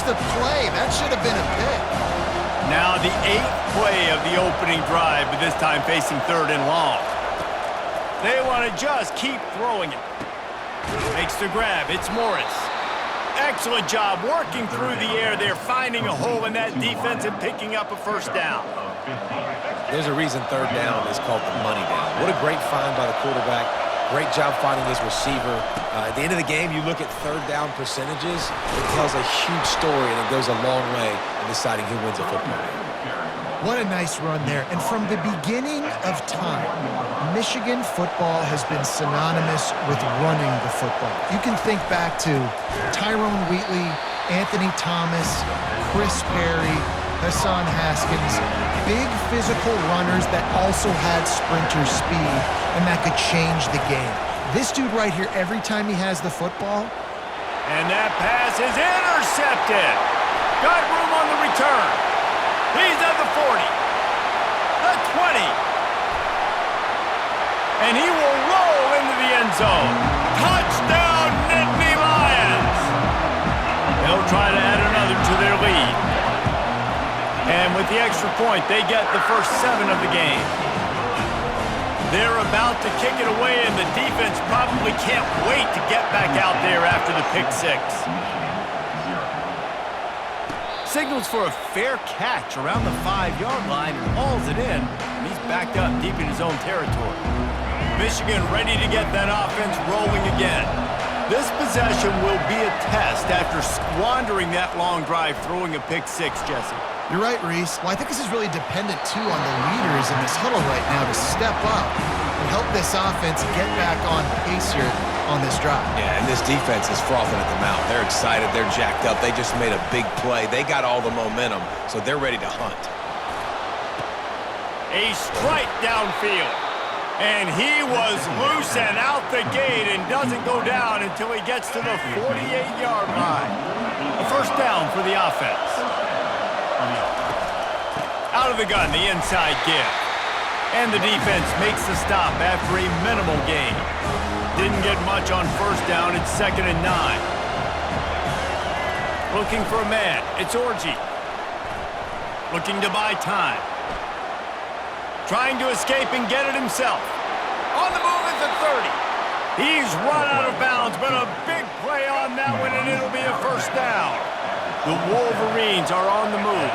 the play. That should have been a pick. Now the 8th play of the opening drive, but this time facing 3rd and long. They want to just keep throwing it. Makes the grab. It's Morris. Excellent job working through the air there, finding a hole in that defense and picking up a first down. There's a reason 3rd down is called the money down. What a great find by the quarterback. Great job finding his receiver. At the end of the game, you look at 3rd down percentages. It tells a huge story, and it goes a long way in deciding who wins a football game. What a nice run there. And from the beginning of time, Michigan football has been synonymous with running the football. You can think back to Tyrone Wheatley, Anthony Thomas, Chris Perry, Hassan Haskins, big physical runners that also had sprinter speed and that could change the game. This dude right here, every time he has the football. And that pass is intercepted. Got room on the return. He's at the 40, the 20, and he will roll into the end zone. Touchdown, Nittany Lions! They'll try to add another to their lead. And with the extra point, they get the first 7 of the game. They're about to kick it away, and the defense probably can't wait to get back out there after the pick 6. Signals for a fair catch around the 5-yard line and hauls it in. And he's backed up deep in his own territory. Michigan ready to get that offense rolling again. This possession will be a test after squandering that long drive throwing a pick 6, Jesse. You're right, Reese. Well, I think this is really dependent, too, on the leaders in this huddle right now to step up and help this offense get back on pace here on this drive. Yeah, and this defense is frothing at the mouth. They're excited. They're jacked up. They just made a big play. They got all the momentum, so they're ready to hunt. A strike downfield. And he was loose and out the gate and doesn't go down until he gets to the 48-yard line. A first down for the offense. Out of the gun, the inside give. And the defense makes the stop after a minimal gain. Didn't get much on first down. It's 2nd and 9. Looking for a man. It's Orji. Looking to buy time. Trying to escape and get it himself. On the move at the 30. He's run out of bounds, but a big play on that one, and it'll be a first down. The Wolverines are on the move.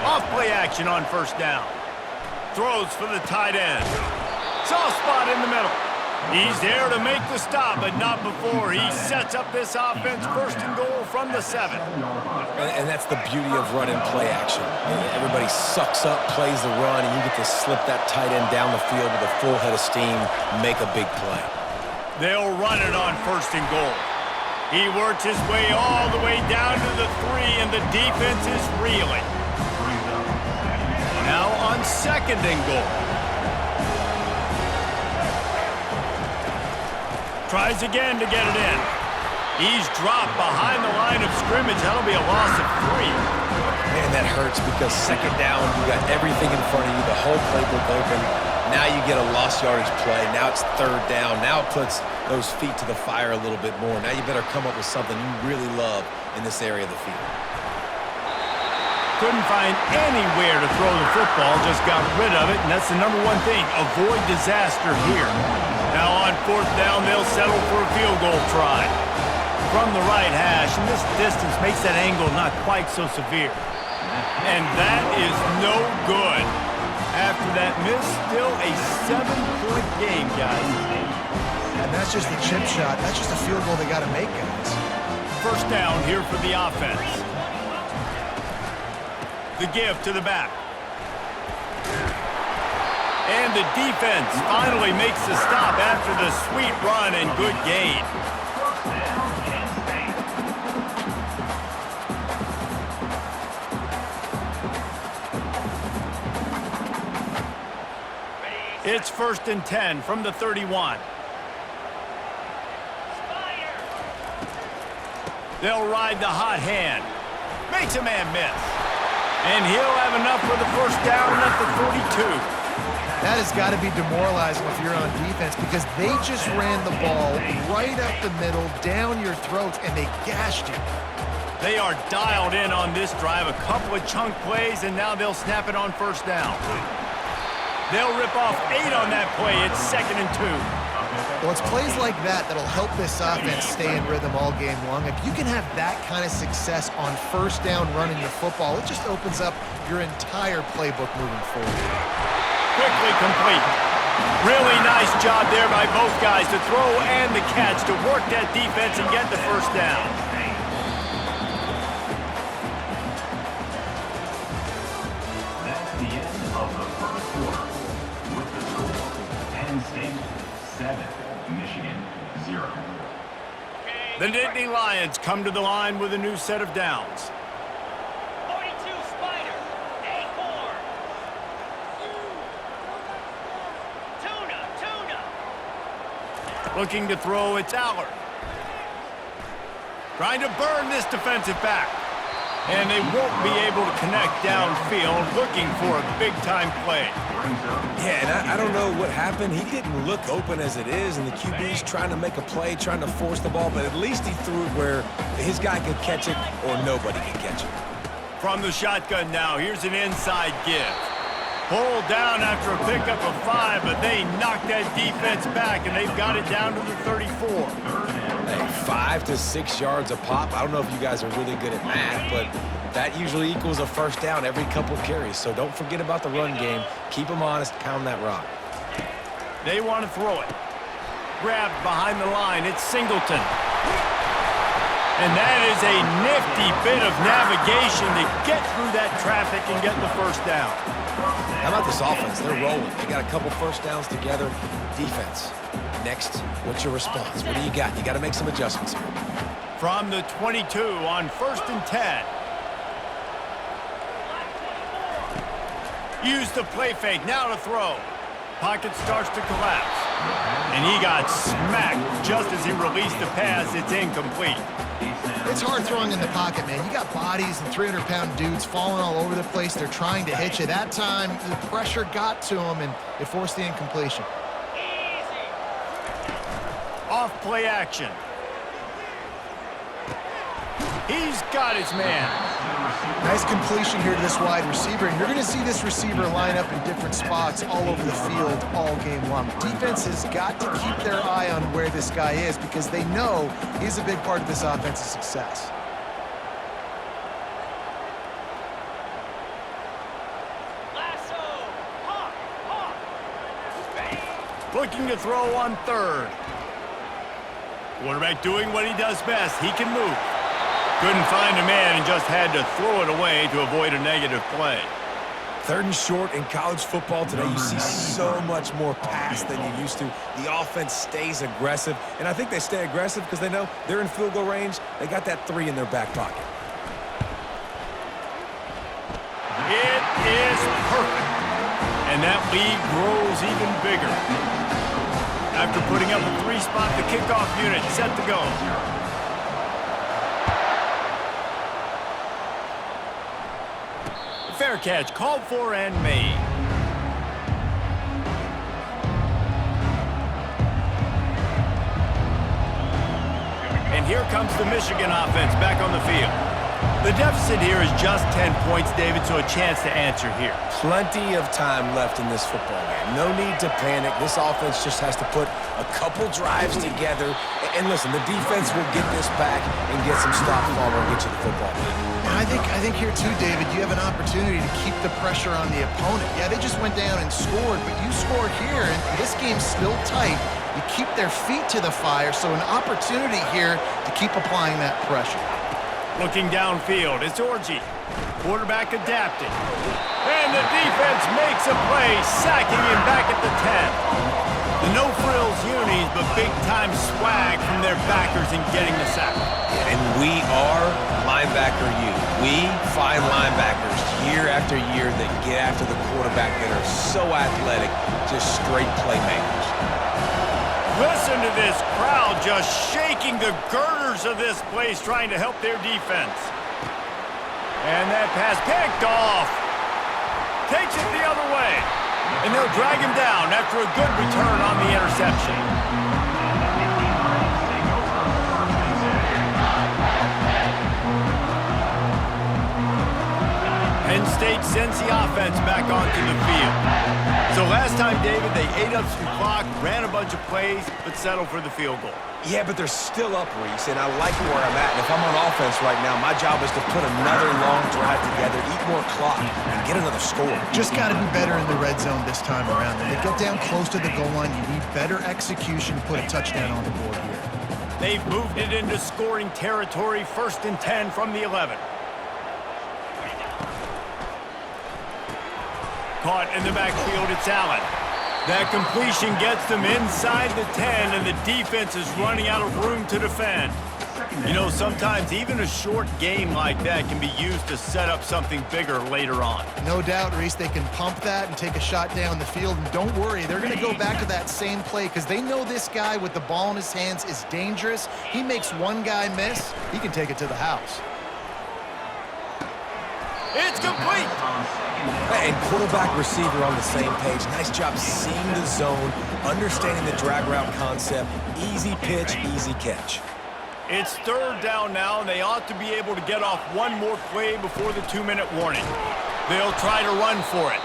Off play action on first down. Throws for the tight end. Soft spot in the middle. He's there to make the stop, but not before he sets up this offense 1st and goal from the 7. And that's the beauty of run and play action. Everybody sucks up, plays the run, and you get to slip that tight end down the field with a full head of steam, make a big play. They'll run it on 1st and goal. He works his way all the way down to the 3, and the defense is reeling. Now on 2nd and goal. Tries again to get it in. He's dropped behind the line of scrimmage. That'll be a loss of 3. Man, that hurts because 2nd down, you got everything in front of you, the whole playbook open. Now you get a lost yardage play. Now it's 3rd down. Now it puts those feet to the fire a little bit more. Now you better come up with something you really love in this area of the field. Couldn't find anywhere to throw the football, just got rid of it, and that's the number 1 thing. Avoid disaster here. Now on 4th down, they'll settle for a field goal try. From the right hash, and this distance makes that angle not quite so severe. And that is no good. After that miss, still a 7-point game, guys. And that's just the chip shot. That's just a field goal they got to make, guys. First down here for the offense. The give to the back. And the defense finally makes the stop after the sweet run and good gain. It's 1st and 10 from the 31. They'll ride the hot hand. Makes a man miss. And he'll have enough for the first down at the 42. That has got to be demoralizing if you're on defense because they just ran the ball right up the middle, down your throat, and they gashed you. They are dialed in on this drive. A couple of chunk plays, and now they'll snap it on first down. They'll rip off 8 on that play. It's 2nd and 2. Well, it's plays like that that'll help this offense stay in rhythm all game long. If you can have that kind of success on first down running the football, it just opens up your entire playbook moving forward. Quickly complete. Really nice job there by both guys to throw and the catch to work that defense and get the first down. That's the end of the first quarter. With the score, Penn State 7, Michigan 0. The Nittany Lions come to the line with a new set of downs. 42 Spider, Acorn. Tuna. Looking to throw, it's Allard. Trying to burn this defensive back. And they won't be able to connect downfield, looking for a big-time play. Yeah, and I don't know what happened. He didn't look open as it is, and the QB's trying to make a play, trying to force the ball, but at least he threw it where his guy could catch it or nobody could catch it. From the shotgun now, here's an inside give. Pulled down after a pickup of 5, but they knocked that defense back, and they've got it down to the 34. Hey, 5 to 6 yards a pop. I don't know if you guys are really good at math, but that usually equals a first down every couple carries. So don't forget about the run game. Keep them honest. Pound that rock. They want to throw it. Grabbed behind the line. It's Singleton. And that is a nifty bit of navigation to get through that traffic and get the first down. How about this offense? They're rolling. They got a couple first downs together. Defense. Next, what's your response? What do you got? You got to make some adjustments here. From the 22 on 1st and 10. Use the play fake. Now to throw. Pocket starts to collapse. And he got smacked just as he released the pass. It's incomplete. It's hard throwing in the pocket, man. You got bodies and 300-pound dudes falling all over the place. They're trying to hit you. That time, the pressure got to him, and it forced the incompletion. Off play action. He's got his man. Nice completion here to this wide receiver, and you're going to see this receiver line up in different spots all over the field all game long. Defense has got to keep their eye on where this guy is because they know he's a big part of this offense's success. Looking to throw on 3rd. Quarterback doing what he does best. He can move. Couldn't find a man and just had to throw it away to avoid a negative play. 3rd and short in college football today. You see so much more pass than you used to. The offense stays aggressive, and I think they stay aggressive because they know they're in field goal range. They got that 3 in their back pocket. It is perfect. And that lead grows even bigger. After putting up a 3-spot, the kickoff unit set to go. Fair catch, called for and made. And here comes the Michigan offense back on the field. The deficit here is just 10 points, David, so a chance to answer here. Plenty of time left in this football game. No need to panic. This offense just has to put a couple drives together. And listen, the defense will get this back and get some stop form and get you the football back. I think here too, David, you have an opportunity to keep the pressure on the opponent. Yeah, they just went down and scored, but you score here, and this game's still tight. You keep their feet to the fire, so an opportunity here to keep applying that pressure. Looking downfield, it's Orji. Quarterback adapting. And the defense makes a play, sacking him back at the 10. The no-frills unis, but big-time swag from their backers in getting the sack. And we are linebacker U. We find linebackers year after year that get after the quarterback that are so athletic, just straight playmakers. Listen to this crowd just shaking the girders of this place trying to help their defense. And that pass picked off. Takes it the other way. And they'll drag him down after a good return on the interception. Penn State sends the offense back onto the field. So last time, David, they ate up some clock, ran a bunch of plays, but settled for the field goal. Yeah, but they're still up, Reese, and I like where I'm at. And if I'm on offense right now, my job is to put another long drive together, eat more clock, and get another score. Just got to be better in the red zone this time around. When they get down close to the goal line, you need better execution to put a touchdown on the board here. They've moved it into scoring territory, 1st and 10 from the 11. Caught in the backfield, it's Allen. That completion gets them inside the 10, and the defense is running out of room to defend. You know, sometimes even a short game like that can be used to set up something bigger later on. No doubt, Reese, they can pump that and take a shot down the field. And don't worry, they're going to go back to that same play because they know this guy with the ball in his hands is dangerous. He makes one guy miss, he can take it to the house. It's complete. And quarterback, receiver on the same page. Nice job seeing the zone, understanding the drag route concept. Easy pitch, easy catch. It's 3rd down now, and they ought to be able to get off one more play before the 2-minute warning. They'll try to run for it.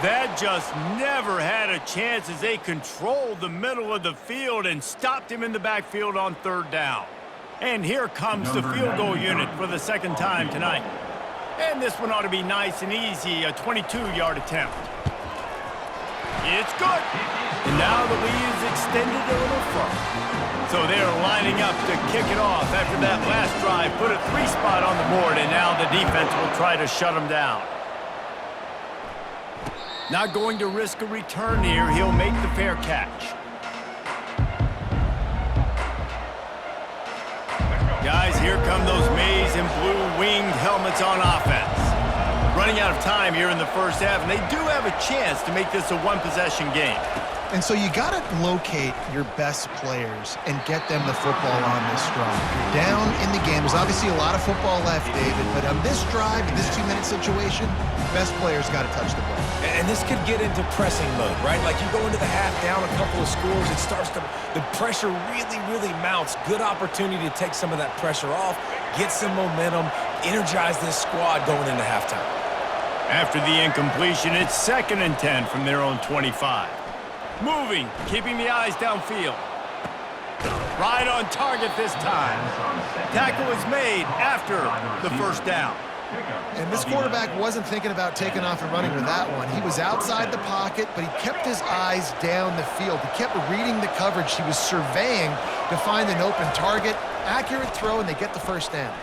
That just never had a chance as they controlled the middle of the field and stopped him in the backfield on 3rd down. And here comes the field goal unit for the 2nd time tonight. And this one ought to be nice and easy, a 22-yard attempt. It's good. And now the lead is extended a little further. So they're lining up to kick it off after that last drive. Put a 3-spot on the board, and now the defense will try to shut them down. Not going to risk a return here. He'll make the fair catch. Guys, here come those maize and blue winged helmets on offense. Running out of time here in the 1st half, and they do have a chance to make this a one-possession game. And so you got to locate your best players and get them the football on this drive. You're down in the game. There's obviously a lot of football left, David, but on this drive, in this 2-minute situation, best players got to touch the ball. And this could get into pressing mode, right? Like you go into the half down a couple of scores, it starts to, the pressure really mounts. Good opportunity to take some of that pressure off, get some momentum, energize this squad going into halftime. After the incompletion, it's 2nd and 10 from their own 25. Moving, keeping the eyes downfield. Right on target this time. Tackle is made after the 1st down. And this quarterback wasn't thinking about taking off and running with that one. He was outside the pocket, but he kept his eyes down the field. He kept reading the coverage. He was surveying to find an open target. Accurate throw, and they get the 1st down.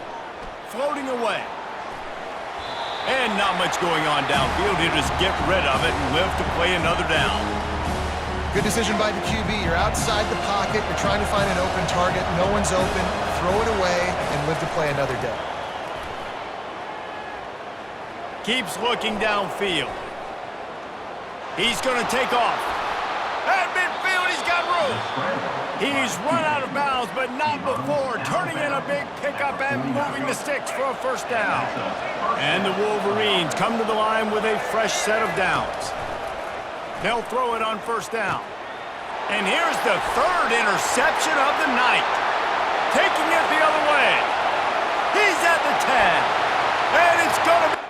Floating away. And not much going on downfield. He'll just get rid of it and live to play another down. Good decision by the QB. You're outside the pocket. You're trying to find an open target. No one's open. Throw it away and live to play another day. Keeps looking downfield. He's going to take off. At midfield, he's got room. He's run out of bounds, but not before turning in a big pickup and moving the sticks for a 1st down. And the Wolverines come to the line with a fresh set of downs. They'll throw it on 1st down. And here's the 3rd interception of the night. Taking it the other way. He's at the 10. And it's going to be...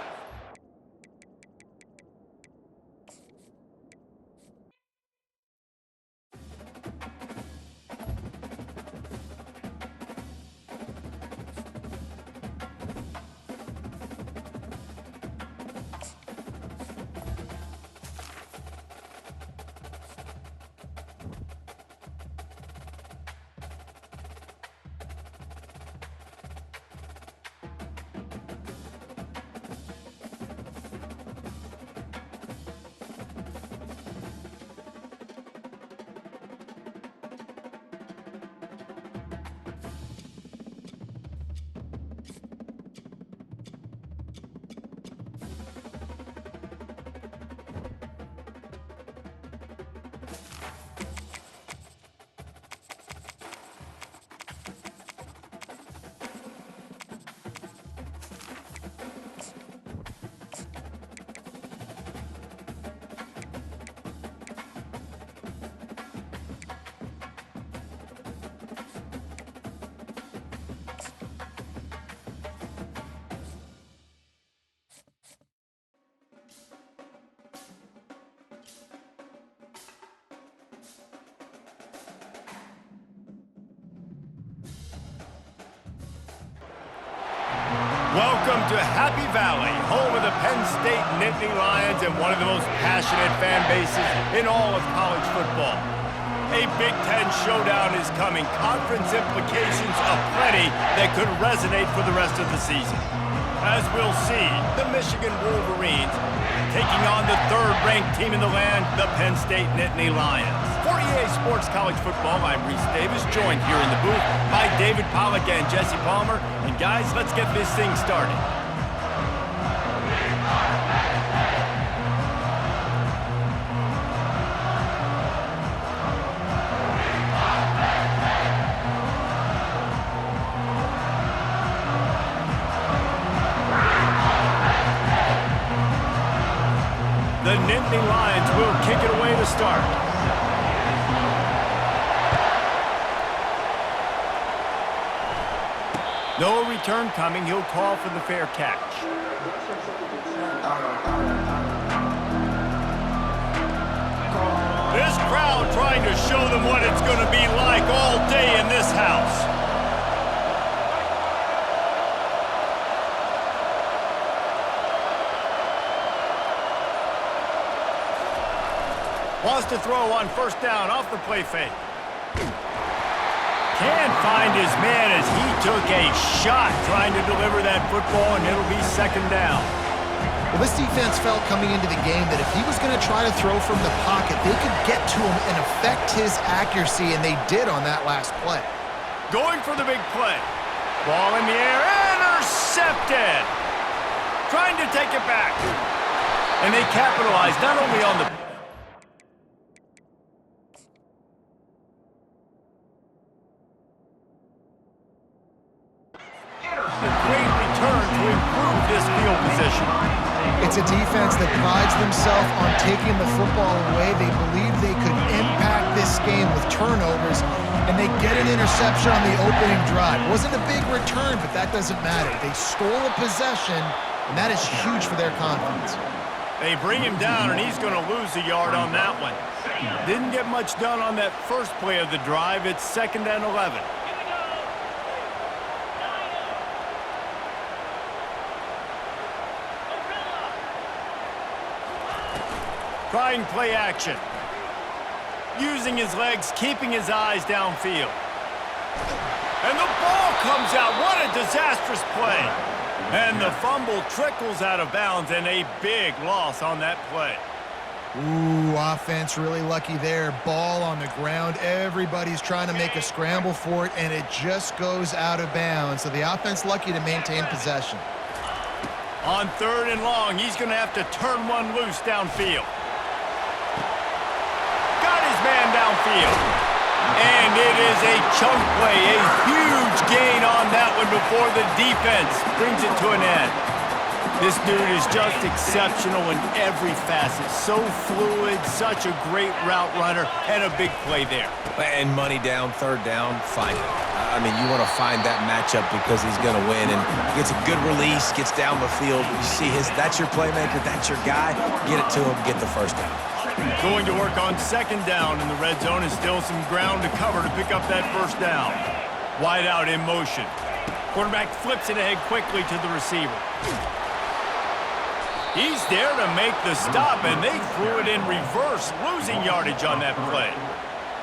Welcome to Happy Valley, home of the Penn State Nittany Lions and one of the most passionate fan bases in all of college football. A Big Ten showdown is coming, conference implications aplenty that could resonate for the rest of the season. As we'll see, the Michigan Wolverines taking on the third-ranked team in the land, the Penn State Nittany Lions. For EA Sports College Football, I'm Reese Davis, joined here in the booth by David Pollack and Jesse Palmer. And guys, let's get this thing started. The Nittany Lions will kick it away to start. No return coming. He'll call for the fair catch. This crowd trying to show them what it's going to be like all day in this house. Wants to throw on first down off the play fake. Can't find his man as he took a shot trying to deliver that football, and it'll be second down. Well, this defense felt coming into the game that if he was going to try to throw from the pocket, they could get to him and affect his accuracy, and they did on that last play. Going for the big play. Ball in the air, intercepted. Trying to take it back. And they capitalized not only on the great return to improve this field position. It's a defense that prides themselves on taking the football away. They believe they could impact this game with turnovers, and they get an interception on the opening drive. Wasn't a big return, but that doesn't matter. They stole a possession, and that is huge for their confidence. They bring him down, and he's going to lose a yard on that one. Didn't get much done on that first play of the drive. It's 2nd and 11. Trying play action. Using his legs, keeping his eyes downfield. And the ball comes out. What a disastrous play. And the fumble trickles out of bounds, and a big loss on that play. Ooh, offense really lucky there. Ball on the ground. Everybody's trying to make a scramble for it, and it just goes out of bounds. So the offense lucky to maintain possession. On 3rd and long, he's going to have to turn one loose downfield. Got his man downfield. And it is a chunk play, a huge gain on that one before the defense brings it to an end. This dude is just exceptional in every facet. So fluid, such a great route runner, and a big play there. And money down, 3rd down, find it. I mean, you want to find that matchup because he's going to win, and gets a good release, gets down the field. You see that's your playmaker, that's your guy. Get it to him, get the first down. Going to work on 2nd down in the red zone, and still some ground to cover to pick up that first down. Wide out in motion. Quarterback flips it ahead quickly to the receiver. He's there to make the stop, and they threw it in reverse, losing yardage on that play.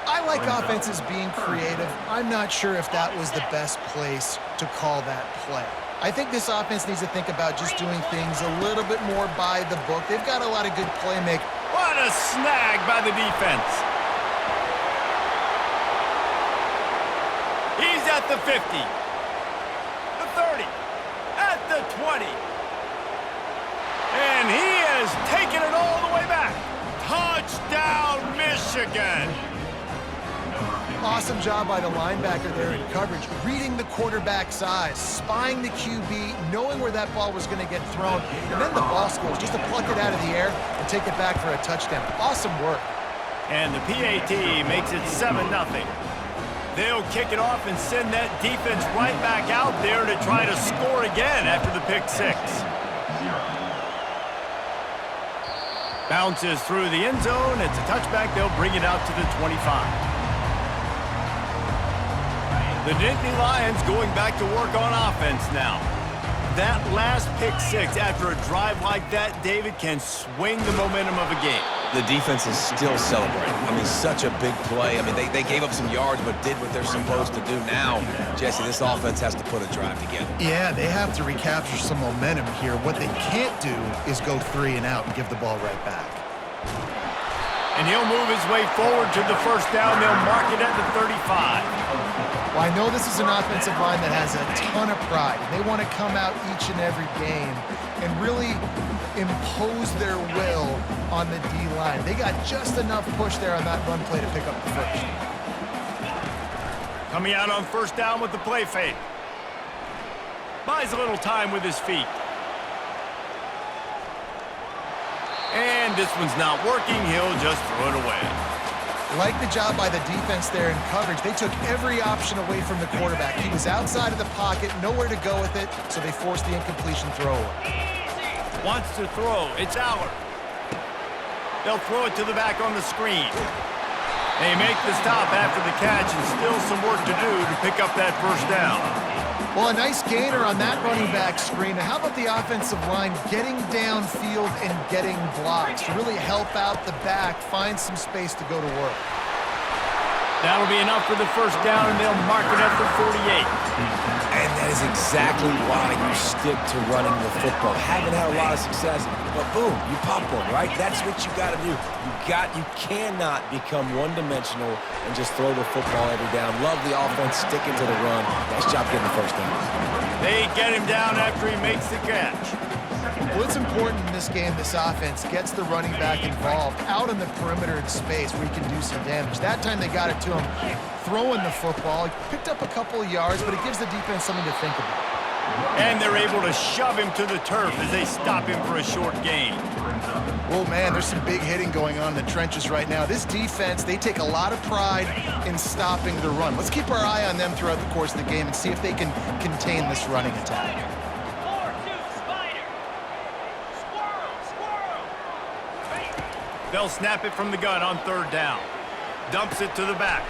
I like offenses being creative. I'm not sure if that was the best place to call that play. I think this offense needs to think about just doing things a little bit more by the book. They've got a lot of good playmaking. What a snag by the defense. He's at the 50, the 30, at the 20. And he has taken it all the way back. Touchdown, Michigan. Awesome job by the linebacker there in coverage, reading the quarterback's eyes, spying the QB, knowing where that ball was going to get thrown, and then the ball skills just to pluck it out of the air and take it back for a touchdown. Awesome work. And the PAT makes it 7-0. They'll kick it off and send that defense right back out there to try to score again after the pick six. Bounces through the end zone. It's a touchback. They'll bring it out to the 25. The Nittany Lions going back to work on offense now. That last pick six after a drive like that, David, can swing the momentum of a game. The defense is still celebrating. I mean, such a big play. I mean, they gave up some yards but did what they're supposed to do. Now, Jesse, this offense has to put a drive together. Yeah, they have to recapture some momentum here. What they can't do is go 3 and out and give the ball right back. And he'll move his way forward to the first down. They'll mark it at the 35. Well, I know this is an offensive line that has a ton of pride. They want to come out each and every game and really impose their will on the D-line. They got just enough push there on that run play to pick up the first. Coming out on first down with the play fake. Buys a little time with his feet. And this one's not working. He'll just throw it away. Like the job by the defense there in coverage. They took every option away from the quarterback. He was outside of the pocket, nowhere to go with it, so they forced the incompletion throw away. Wants to throw. It's Allard. They'll throw it to the back on the screen. They make the stop after the catch and still some work to do to pick up that first down. Well, a nice gainer on that running back screen. Now, how about the offensive line getting downfield and getting blocks to really help out the back, find some space to go to work? That'll be enough for the first down, and they'll mark it at the 48. And that is exactly why you stick to running the football. Haven't had a lot of success, but boom, you pop one, right? That's what you got to do. You cannot become one-dimensional and just throw the football every down. Love the offense, sticking to the run. Nice job getting the first down. They get him down after he makes the catch. Well, it's important in this game this offense gets the running back involved out in the perimeter in space where he can do some damage. That time they got it to him throwing the football. He picked up a couple of yards, but it gives the defense something to think about. And they're able to shove him to the turf as they stop him for a short gain. Oh, man, there's some big hitting going on in the trenches right now. This defense, they take a lot of pride in stopping the run. Let's keep our eye on them throughout the course of the game and see if they can contain this running attack. 4-2 Spider. Squirrel. They'll snap it from the gun on third down. Dumps it to the back.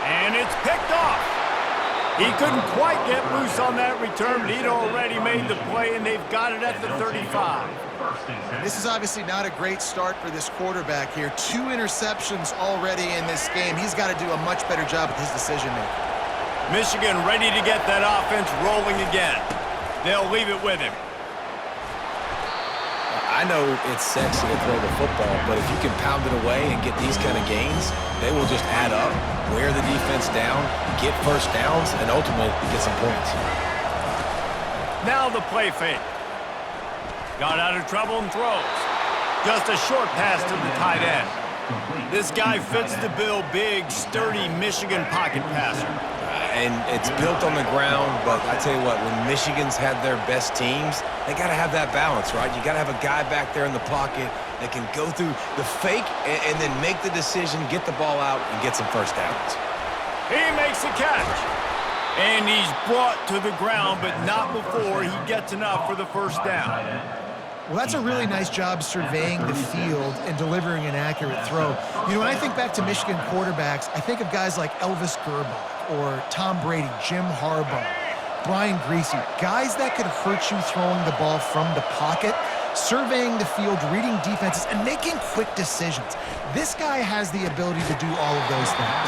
And it's picked off. He couldn't quite get loose on that return, but he'd already made the play, and they've got it at the 35. This is obviously not a great start for this quarterback here. 2 interceptions already in this game. He's got to do a much better job with his decision-making. Michigan ready to get that offense rolling again. They'll leave it with him. I know it's sexy to throw the football, but if you can pound it away and get these kind of gains, they will just add up, wear the defense down, get first downs, and ultimately get some points. Now the play fake. Got out of trouble and throws. Just a short pass to the tight end. This guy fits the bill, big, sturdy Michigan pocket passer. And it's built on the ground, but I tell you what, when Michigan's had their best teams, they got to have that balance, right? You got to have a guy back there in the pocket that can go through the fake and then make the decision, get the ball out, and get some first downs. He makes the catch. And he's brought to the ground, but not before he gets enough for the first down. Well, that's a really nice job surveying the field and delivering an accurate throw. You know, when I think back to Michigan quarterbacks, I think of guys like Elvis Gerbach or Tom Brady, Jim Harbaugh, Brian Griese, guys that could hurt you throwing the ball from the pocket, surveying the field, reading defenses, and making quick decisions. This guy has the ability to do all of those things.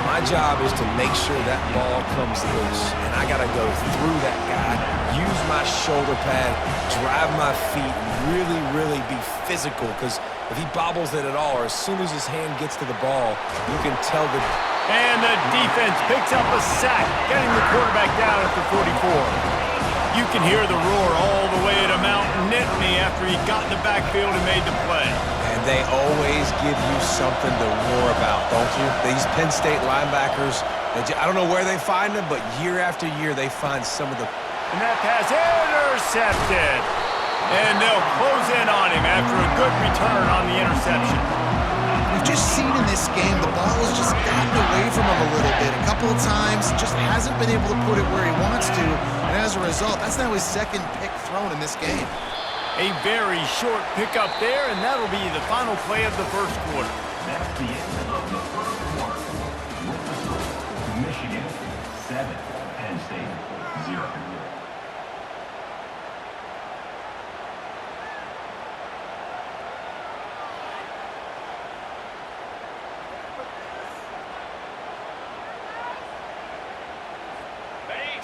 My job is to make sure that ball comes loose, and I got to go through that guy, use my shoulder pad, drive my feet, really be physical, because if he bobbles it at all, or as soon as his hand gets to the ball, you can tell the... And the defense picks up a sack, getting the quarterback down at the 44. You can hear the roar all the way to Mount Nittany after he got in the backfield and made the play. And they always give you something to roar about, don't you? These Penn State linebackers, I don't know where they find them, but year after year they find some of the... And that pass intercepted. And they'll close in on him after a good return on the interception. We've just seen in this game the ball has just gotten away from him a little bit. A couple of times, just hasn't been able to put it where he wants to. And as a result, that's now his second pick thrown in this game. A very short pickup there, and that'll be the final play of the first quarter. That's the end of the first quarter. With the score, Michigan 7, Penn State 0.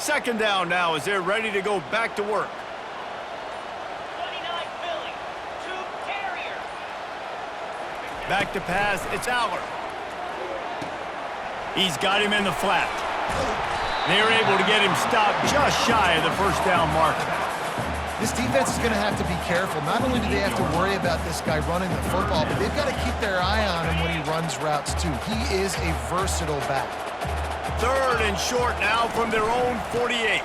Second down now as they're ready to go back to work. 29 Philly. Two carrier. Back to pass, it's Aller. He's got him in the flat. They're able to get him stopped just shy of the first down marker. This defense is going to have to be careful. Not only do they have to worry about this guy running the football, but they've got to keep their eye on him when he runs routes too. He is a versatile back. Third and short now from their own 48.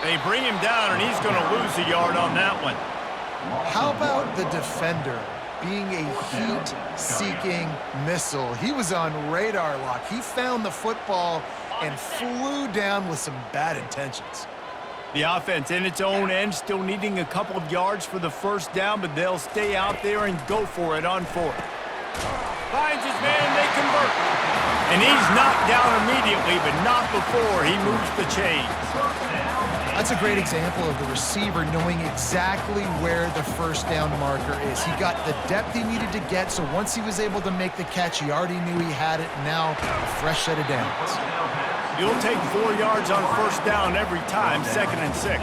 They bring him down, and he's going to lose a yard on that one. How about the defender being a heat-seeking missile? He was on radar lock. He found the football and flew down with some bad intentions. The offense in its own end still needing a couple of yards for the first down, but they'll stay out there and go for it on fourth. Finds his man, they convert. And he's knocked down immediately, but not before he moves the chains. That's a great example of the receiver knowing exactly where the first down marker is. He got the depth he needed to get, so once he was able to make the catch, he already knew he had it. Now, a fresh set of downs. You'll take 4 yards on first down every time, 2nd and 6.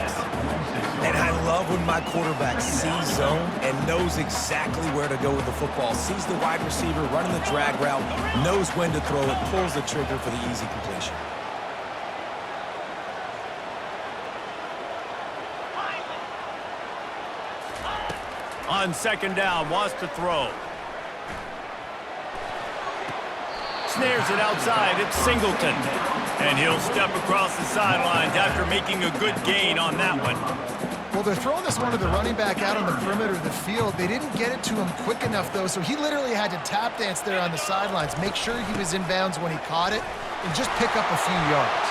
And I love when my quarterback sees zone and knows exactly where to go with the football. Sees the wide receiver running the drag route, knows when to throw it, pulls the trigger for the easy completion. On second down, wants to throw. Snares it outside, it's Singleton. And he'll step across the sidelines after making a good gain on that one. Well, they're throwing this one to the running back out on the perimeter of the field. They didn't get it to him quick enough, though, so he literally had to tap dance there on the sidelines, make sure he was in bounds when he caught it, and just pick up a few yards.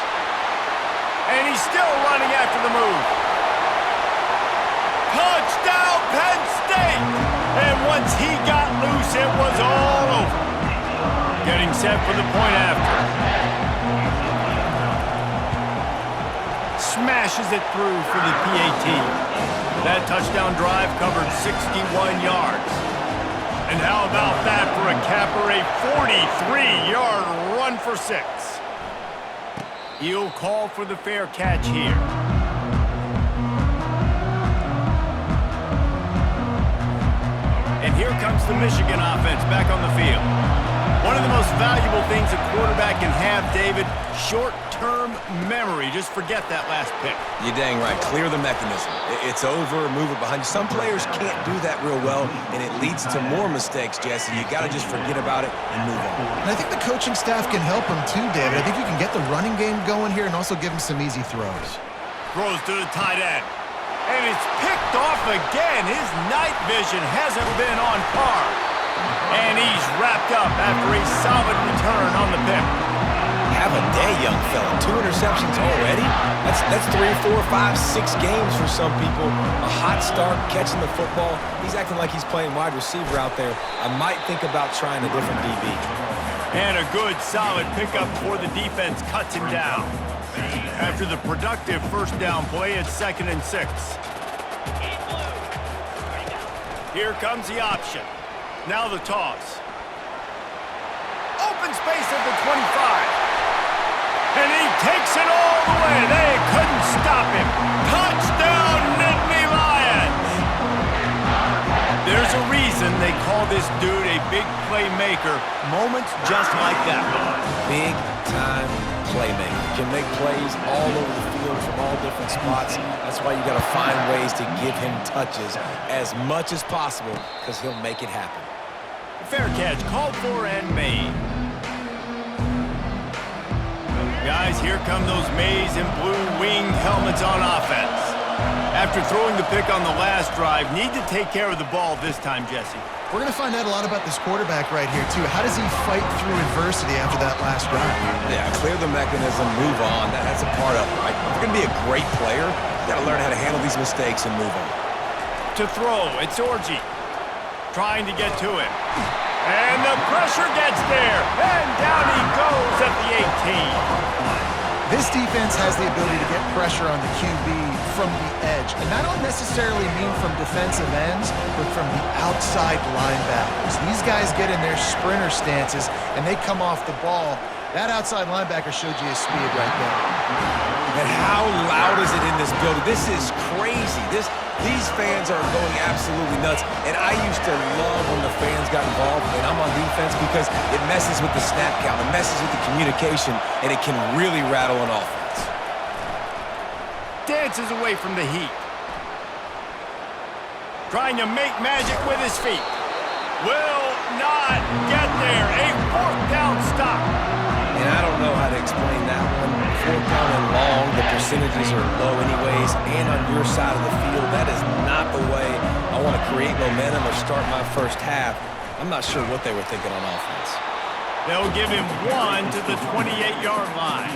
And he's still running after the move. Touchdown, Penn State! And once he got loose, it was all over. Getting set for the point after. Smashes it through for the PAT. That touchdown drive covered 61 yards. And how about that for a capper, a 43-yard run for 6. He'll call for the fair catch here. And here comes the Michigan offense back on the field. One of the most valuable things a quarterback can have, David, short-term memory. Just forget that last pick. You're dang right. Clear the mechanism. It's over, move it behind you. Some players can't do that real well, and it leads to more mistakes, Jesse. You got to just forget about it and move on. And I think the coaching staff can help him too, David. I think you can get the running game going here and also give him some easy throws. Throws to the tight end. And it's picked off again. His night vision hasn't been on par. And he's wrapped up after a solid return on the pick. Have a day, young fella. 2 interceptions already? That's 3, 4, 5, 6 games for some people. A hot start, catching the football. He's acting like he's playing wide receiver out there. I might think about trying a different DB. And a good, solid pickup before the defense cuts him down. After the productive first down play, it's 2nd and 6. Here comes the option. Now the toss. Open space at the 25. And he takes it all the way. They couldn't stop him. Touchdown, Nittany Lions! There's a reason they call this dude a big playmaker. Moments just like that one. Big-time playmaker. Can make plays all over the field from all different spots. That's why you got to find ways to give him touches as much as possible because he'll make it happen. Fair catch called for and made. Guys, here come those maize and blue winged helmets on offense. After throwing the pick on the last drive, need to take care of the ball this time, Jesse. We're going to find out a lot about this quarterback right here, too. How does he fight through adversity after that last drive? Yeah, clear the mechanism, move on. That's a part of it, right? If you're going to be a great player, you got to learn how to handle these mistakes and move on. To throw, it's Orji. Trying to get to it. And the pressure gets there. And down he goes at the 18. This defense has the ability to get pressure on the QB from the edge. And that don't necessarily mean from defensive ends, but from the outside linebackers. These guys get in their sprinter stances, and they come off the ball. That outside linebacker showed you his speed right there. And how loud is it in this building? This is crazy. These fans are going absolutely nuts. And I used to love when the fans got involved, and I'm on defense because it messes with the snap count, it messes with the communication, and it can really rattle an offense. Dances away from the heat. Trying to make magic with his feet. Will not get there. A fourth down stop. And I don't know how to explain that one. Fourth down and long, the percentages are low anyways, and on your side of the field, that is not the way I want to create momentum or start my first half. I'm not sure what they were thinking on offense. They'll give him one to the 28-yard line.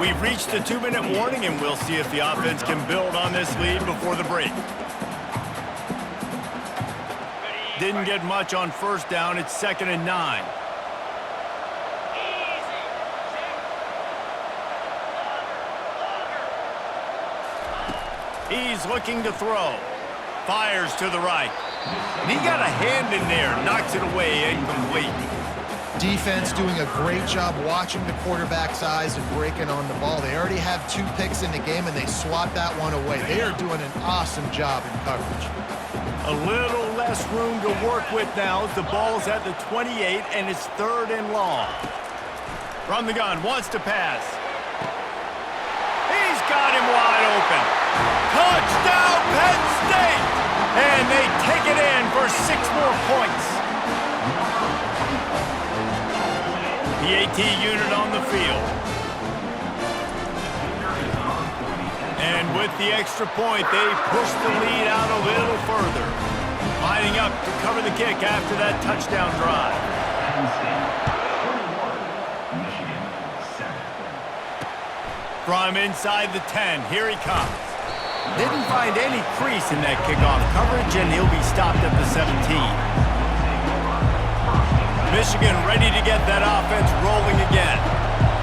We've reached the 2-minute warning, and we'll see if the offense can build on this lead before the break. Didn't get much on first down. It's 2nd and 9. He's looking to throw. Fires to the right. And he got a hand in there. Knocks it away. Incomplete. Defense doing a great job watching the quarterback's eyes and breaking on the ball. They already have 2 picks in the game, and they swat that one away. They are doing an awesome job in coverage. A little less room to work with now as the ball's at the 28, and it's 3rd and long. From the gun, wants to pass. He's got him wide open. Touchdown, Penn State! And they take it in for 6 more points. The AT unit on the field. And with the extra point, they push the lead out a little further. Lining up to cover the kick after that touchdown drive. From inside the 10, here he comes. Didn't find any crease in that kickoff coverage, and he'll be stopped at the 17. Michigan ready to get that offense rolling again.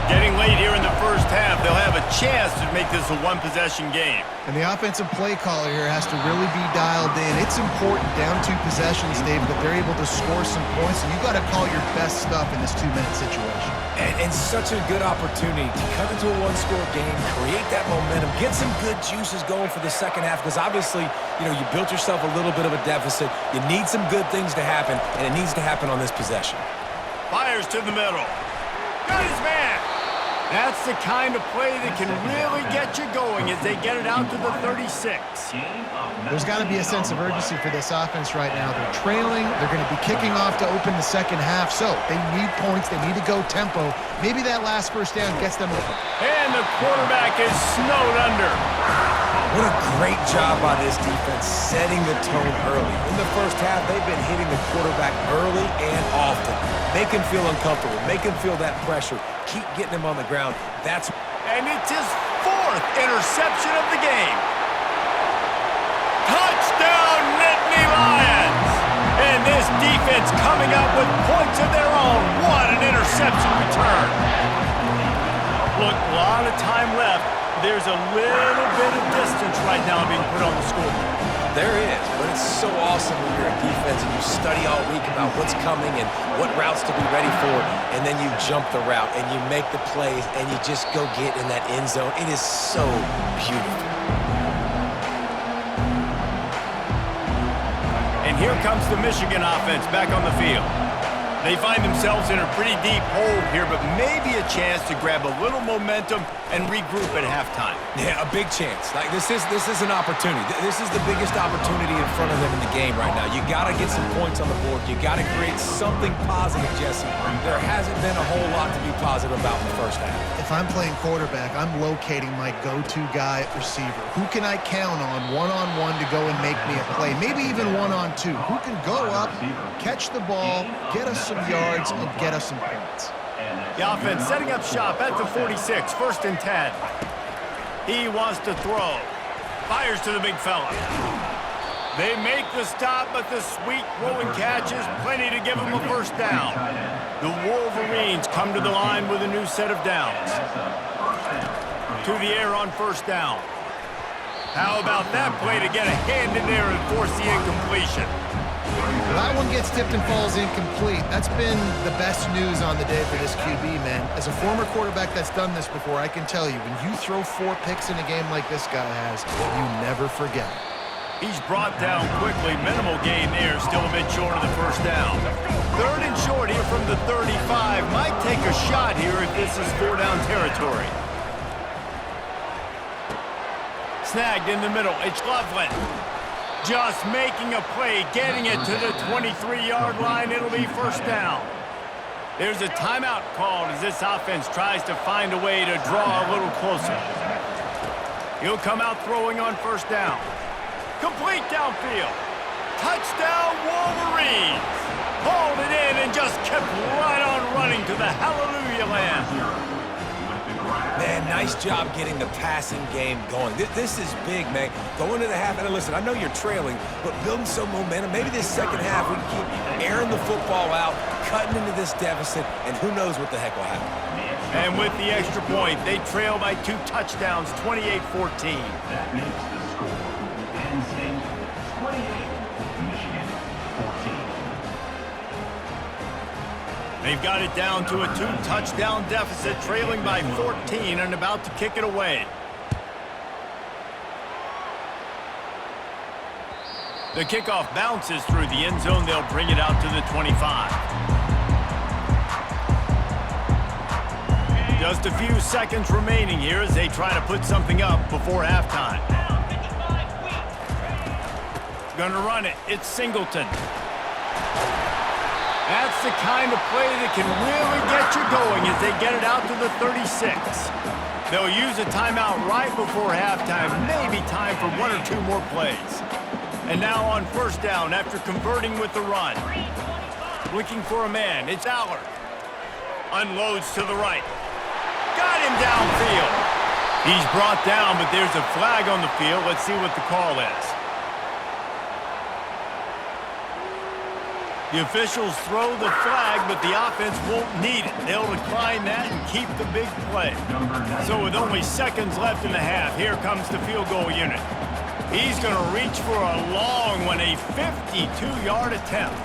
Getting late here in the first half, they'll have a chance to make this a one-possession game. And the offensive play caller here has to really be dialed in. It's important down 2 possessions, Dave, that they're able to score some points. And you got to call your best stuff in this 2-minute situation. And such a good opportunity to cut into a 1-score game, create that momentum, get some good juices going for the second half, because obviously, you built yourself a little bit of a deficit. You need some good things to happen, and it needs to happen on this possession. Fires to the middle. Got his man. That's the kind of play that can really get you going as they get it out to the 36. There's got to be a sense of urgency for this offense right now. They're trailing. They're going to be kicking off to open the second half. So they need points. They need to go tempo. Maybe that last first down gets them over. And the quarterback is snowed under. What a great job by this defense setting the tone early. In the first half, they've been hitting the quarterback early and often. Make him feel uncomfortable. Make him feel that pressure. Keep getting him on the ground. And it's his 4th interception of the game. Touchdown, Nittany Lions! And this defense coming up with points of their own. What an interception return. Look, a lot of time left. There's a little bit of distance right now being put on the scoreboard. There is, but it's so awesome when you're a defense and you study all week about what's coming and what routes to be ready for, and then you jump the route and you make the plays and you just go get in that end zone. It is so beautiful. And here comes the Michigan offense back on the field. They find themselves in a pretty deep hole here, but maybe a chance to grab a little momentum and regroup at halftime. Yeah, a big chance. Like this is an opportunity. This is the biggest opportunity in front of them in the game right now. You got to get some points on the board. You got to create something positive, Jesse. There hasn't been a whole lot to be positive about in the first half. If I'm playing quarterback, I'm locating my go-to guy at receiver. Who can I count on one-on-one to go and make me a play? Maybe even one-on-two. Who can go up, catch the ball, get us some yards, and get us some points? The offense setting up shop at the 46, 1st and 10. He wants to throw. Fires to the big fella. They make the stop, but the sweet throwing catch is plenty to give them a first down. The Wolverines come to the line with a new set of downs. To the air on first down. How about that play to get a hand in there and force the incompletion? Well, that one gets tipped and falls incomplete. That's been the best news on the day for this QB, man. As a former quarterback that's done this before, I can tell you, when you throw 4 picks in a game like this guy has, you never forget. He's brought down quickly. Minimal gain there. Still a bit short of the first down. 3rd and short here from the 35. Might take a shot here if this is 4-down territory. Snagged in the middle. It's Loveland. Just making a play, getting it to the 23-yard line. It'll be first down. There's a timeout called as this offense tries to find a way to draw a little closer. He'll come out throwing on first down. Complete downfield. Touchdown, Wolverines. Hauled it in and just kept right on running to the hallelujah land. Man, nice job getting the passing game going. This is big, man. Going into the half, and listen, I know you're trailing, but building some momentum. Maybe this second half we can keep airing the football out, cutting into this deficit, and who knows what the heck will happen. And with the extra point, they trail by 2 touchdowns, 28-14. That makes the score. Penn State 28, Michigan 14. They've got it down to a 2-touchdown deficit, trailing by 14 and about to kick it away. The kickoff bounces through the end zone. They'll bring it out to the 25. Just a few seconds remaining here as they try to put something up before halftime. Gonna run it. It's Singleton. That's the kind of play that can really get you going as they get it out to the 36. They'll use a timeout right before halftime. Maybe time for 1 or 2 more plays. And now on first down after converting with the run. Looking for a man. It's Allard. Unloads to the right. Got him downfield. He's brought down, but there's a flag on the field. Let's see what the call is. The officials throw the flag, but the offense won't need it. They'll decline that and keep the big play. So with only seconds left in the half, here comes the field goal unit. He's going to reach for a long one, a 52-yard attempt.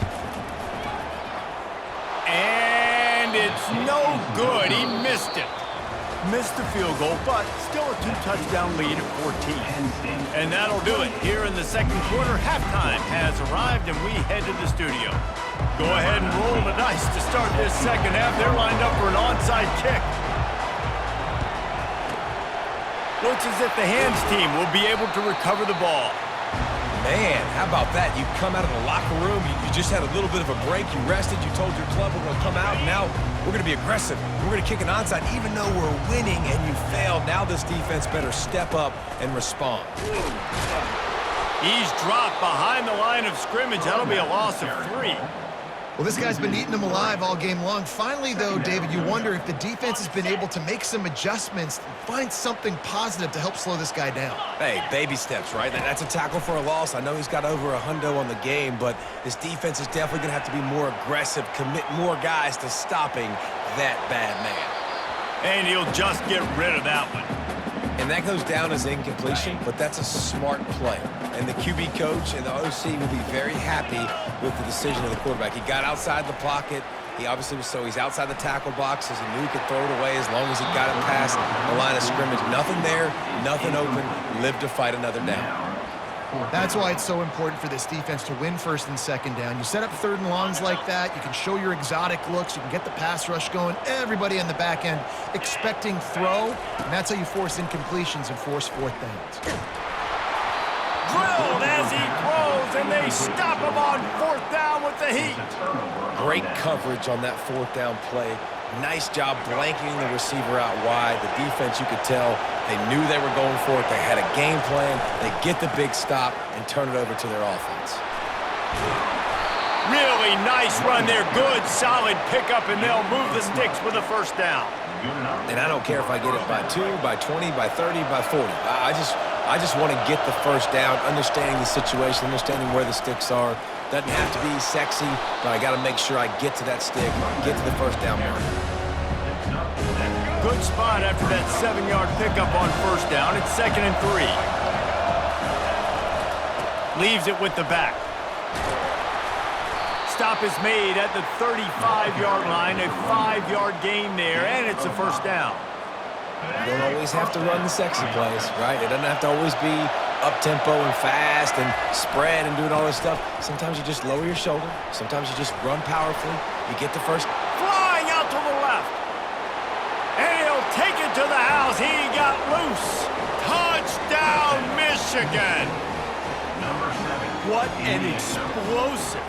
And it's no good. He missed it. Missed the field goal, but still a 2-touchdown lead at 14. And that'll do it. Here in the second quarter, halftime has arrived, and we head to the studio. Go ahead and roll the dice to start this second half. They're lined up for an onside kick. Looks as if the hands team will be able to recover the ball. Man, how about that? You come out of the locker room, you just had a little bit of a break, you rested, you told your club we're going to come out, and now we're going to be aggressive. We're going to kick an onside, even though we're winning and you failed. Now this defense better step up and respond. He's dropped behind the line of scrimmage. That'll be a loss of 3. Well, this guy's been eating them alive all game long. Finally, though, David, you wonder if the defense has been able to make some adjustments, find something positive to help slow this guy down. Hey, baby steps, right? That's a tackle for a loss. I know he's got over a hundo on the game, but this defense is definitely going to have to be more aggressive, commit more guys to stopping that bad man. And he'll just get rid of that one. And that goes down as incompletion, but that's a smart play. And the QB coach and the OC will be very happy with the decision of the quarterback. He got outside the pocket. He obviously was, so he's outside the tackle boxes. He knew he could throw it away as long as he got it past the line of scrimmage. Nothing there, nothing open. Live to fight another down. That's why it's so important for this defense to win first and second down. You set up 3rd and longs like that, you can show your exotic looks, you can get the pass rush going, everybody on the back end expecting throw, and that's how you force incompletions and force 4th downs. Drilled as he throws, and they stop him on 4th down with the heat. Great coverage on that 4th down play. Nice job blanking the receiver out wide. The defense, you could tell, they knew they were going for it. They had a game plan. They get the big stop and turn it over to their offense. Really nice run there. Good, solid pickup, and they'll move the sticks with a first down. And I don't care if I get it by 2, by 20, by 30, by 40. I just want to get the first down, understanding the situation, understanding where the sticks are. Doesn't have to be sexy, but I got to make sure I get to that stick, get to the first down mark. Good spot after that 7-yard pickup on first down. It's 2nd and 3. Leaves it with the back. stop is made at the 35-yard line, a 5-yard gain there, and it's a first down. You don't always have to run the sexy plays, right? It doesn't have to always be up-tempo and fast and spread and doing all this stuff. Sometimes you just lower your shoulder. Sometimes you just run powerfully. You get the first. Flying out to the left. And he'll take it to the house. He got loose. Touchdown, Michigan. What an explosive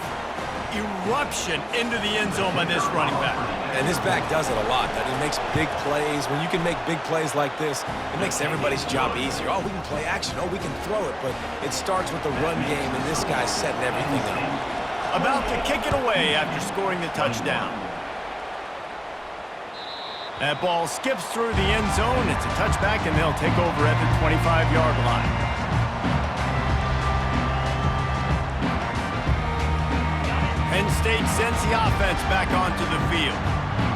eruption into the end zone by this running back. And this back does it a lot. That he makes big plays. When you can make big plays like this, it makes everybody's job easier. Oh, we can play action. Oh, we can throw it. But it starts with the run game, and this guy's setting everything up. About to kick it away after scoring the touchdown. That ball skips through the end zone. It's a touchback, and they'll take over at the 25-yard line. Penn State sends the offense back onto the field.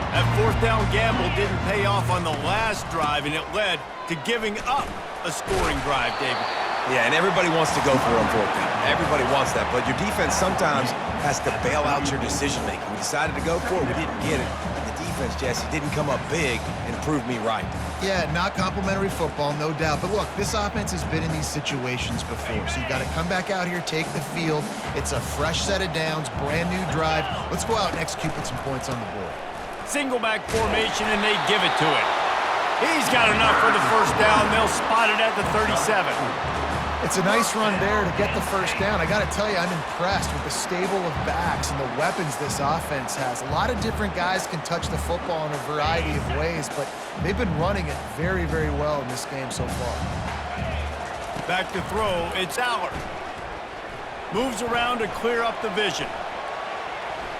That fourth down gamble didn't pay off on the last drive, and it led to giving up a scoring drive, David. Yeah, and everybody wants to go for it on fourth down. Everybody wants that, but your defense sometimes has to bail out your decision-making. We decided to go for it. We didn't get it. The defense, Jesse, didn't come up big and prove me right. Yeah, not complimentary football, no doubt. But look, this offense has been in these situations before, so you got to come back out here, take the field. It's a fresh set of downs, brand new drive. Let's go out and execute, put some points on the board. Single back formation, and they give it to him. He's got enough for the first down. They'll spot it at the 37. It's a nice run there to get the first down. I got to tell you, I'm impressed with the stable of backs and the weapons this offense has. A lot of different guys can touch the football in a variety of ways, but they've been running it very, very well in this game so far. Back to throw, it's Allard. Moves around to clear up the vision.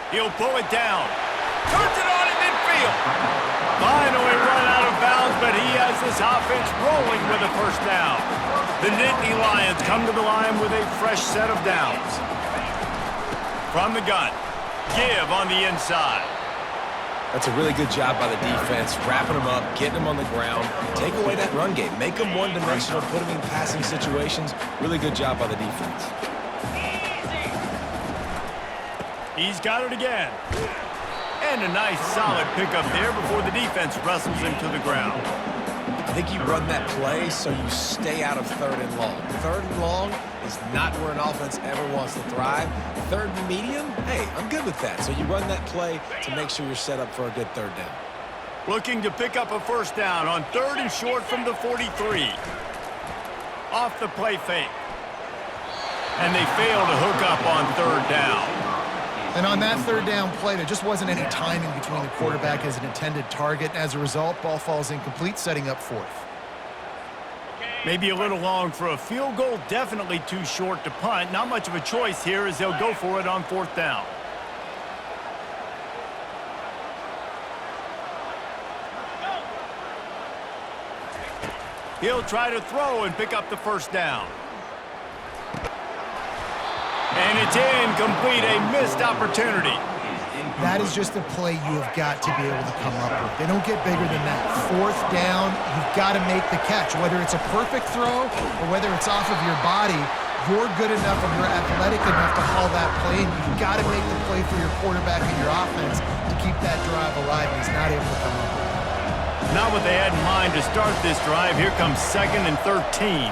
He'll pull it down. Turns it on in midfield. Finally run out of bounds, but he has this offense rolling with a first down. The Nittany Lions come to the line with a fresh set of downs. From the gun, give on the inside. That's a really good job by the defense, wrapping them up, getting them on the ground, take away that run game, make them one-dimensional, put them in passing situations. Really good job by the defense. He's got it again. And a nice solid pickup there before the defense wrestles him to the ground. I think you run that play so you stay out of third and long. Third and long is not where an offense ever wants to thrive. Third and medium, hey, I'm good with that. So you run that play to make sure you're set up for a good third down. Looking to pick up a first down on third and short from the 43. Off the play fake. And they fail to hook up on third down. And on that third down play, there just wasn't any timing between the quarterback and his intended target. As a result, ball falls incomplete, setting up fourth. Maybe a little long for a field goal, definitely too short to punt. Not much of a choice here as they'll go for it on fourth down. He'll try to throw and pick up the first down. And it's incomplete, a missed opportunity. That is just a play you have got to be able to come up with. They don't get bigger than that. Fourth down, you've got to make the catch. Whether it's a perfect throw or whether it's off of your body, you're good enough and you're athletic enough to haul that play, and you've got to make the play for your quarterback and your offense to keep that drive alive, and he's not able to come up with it. Not what they had in mind to start this drive. Here comes 2nd and 13.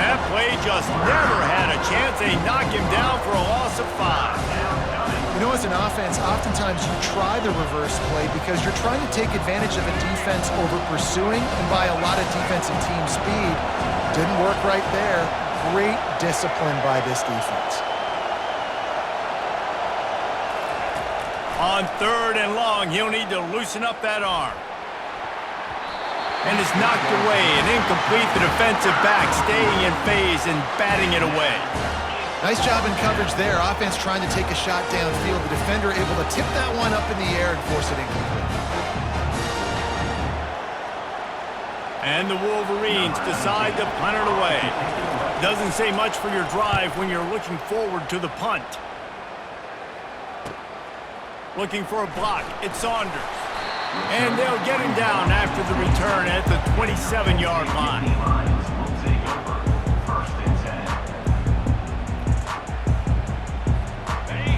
That play just never had a chance. They knock him down for a loss of 5. You know, as an offense, oftentimes you try the reverse play because you're trying to take advantage of a defense over pursuing and by a lot of defensive team speed. Didn't work right there. Great discipline by this defense. On third and long, he'll need to loosen up that arm. And it's knocked away and incomplete. The defensive back staying in phase and batting it away. Nice job in coverage there. Offense trying to take a shot downfield. The defender able to tip that one up in the air and force it incomplete. And the Wolverines decide to punt it away. Doesn't say much for your drive when you're looking forward to the punt. Looking for a block. It's Saunders. And they'll get him down after the return at the 27-yard line.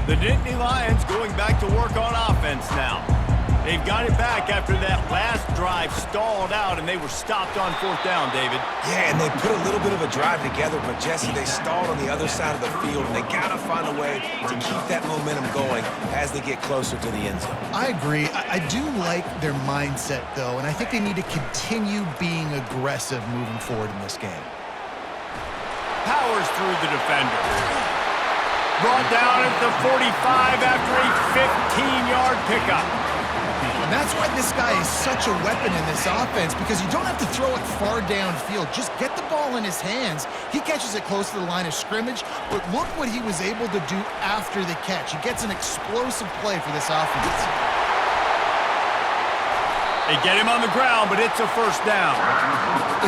The Nittany Lions going back to work on offense now. They've got it back after that last drive stalled out, and they were stopped on 4th down, David. Yeah, and they put a little bit of a drive together, but Jesse, they stalled on the other side of the field, and they got to find a way to keep that momentum going as they get closer to the end zone. I agree. I do like their mindset, though, and I think they need to continue being aggressive moving forward in this game. Powers through the defender. Brought down at the 45 after a 15-yard pickup. And that's why this guy is such a weapon in this offense, because you don't have to throw it far downfield. Just get the ball in his hands. He catches it close to the line of scrimmage, but look what he was able to do after the catch. He gets an explosive play for this offense. They get him on the ground, but it's a 1st down.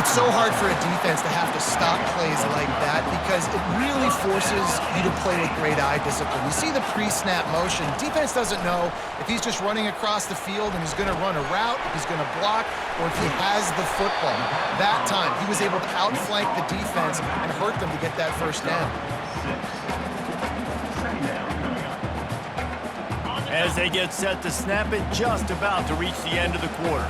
It's so hard for a defense to have to stop plays like that because it really forces you to play with great eye discipline. You see the pre-snap motion. Defense doesn't know if he's just running across the field and he's going to run a route, if he's going to block, or if he has the football. That time, he was able to outflank the defense and hurt them to get that 1st down. As they get set to snap it, just about to reach the end of the quarter.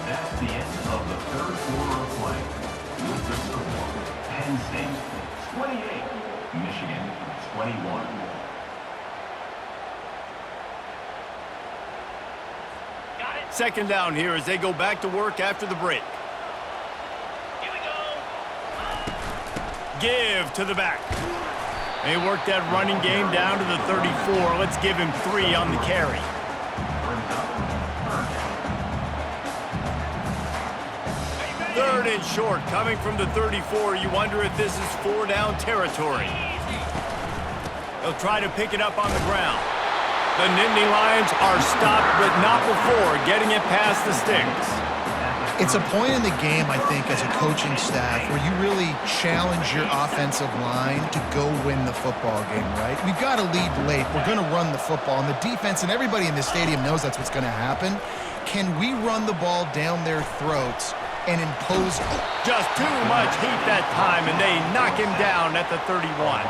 That's the end of the 3rd quarter of play. With the score, Penn State 28, Michigan 21. Got it. 2nd down here as they go back to work after the break. Here we go. Give to the back. They work that running game down to the 34. Let's give him 3 on the carry. Third and short, coming from the 34. You wonder if this is 4-down territory. They'll try to pick it up on the ground. The Nittany Lions are stopped, but not before getting it past the sticks. It's a point in the game, I think, as a coaching staff where you really challenge your offensive line to go win the football game, right? We've got to lead late. We're going to run the football, and the defense and everybody in the stadium knows that's what's going to happen. Can we run the ball down their throats and impose? Just too much heat that time, and they knock him down at the 31.